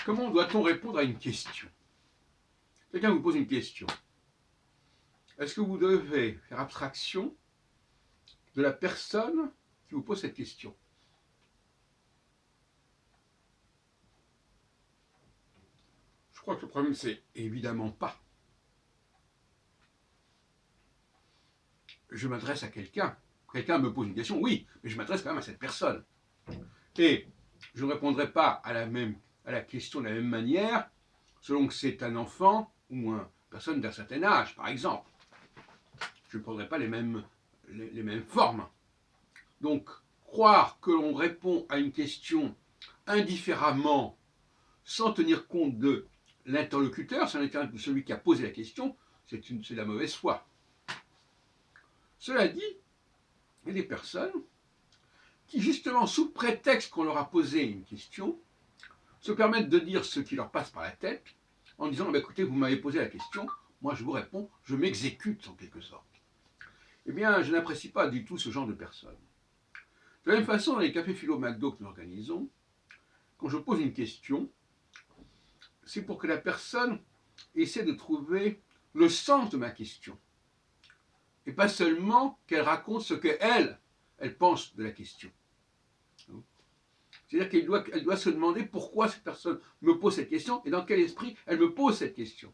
Comment doit-on répondre à une question? Quelqu'un vous pose une question. Est-ce que vous devez faire abstraction de la personne qui vous pose cette question? Je crois que le problème, c'est évidemment pas. Je m'adresse à quelqu'un. Quelqu'un me pose une question, oui, mais je m'adresse quand même à cette personne. Et je ne répondrai pas à la question de la même manière selon que c'est un enfant ou une personne d'un certain âge, par exemple. Je ne prendrai pas les mêmes formes. Donc, croire que l'on répond à une question indifféremment, sans tenir compte de l'interlocuteur, de celui qui a posé la question, c'est de la mauvaise foi. Cela dit, il y a des personnes qui, justement, sous prétexte qu'on leur a posé une question, se permettent de dire ce qui leur passe par la tête, en disant, écoutez, vous m'avez posé la question, moi je vous réponds, je m'exécute en quelque sorte. Eh bien, je n'apprécie pas du tout ce genre de personnes. De la même façon, dans les cafés philo McDo que nous organisons, quand je pose une question, c'est pour que la personne essaie de trouver le sens de ma question. Et pas seulement qu'elle raconte ce qu'elle pense de la question. C'est-à-dire qu'elle doit se demander pourquoi cette personne me pose cette question et dans quel esprit elle me pose cette question.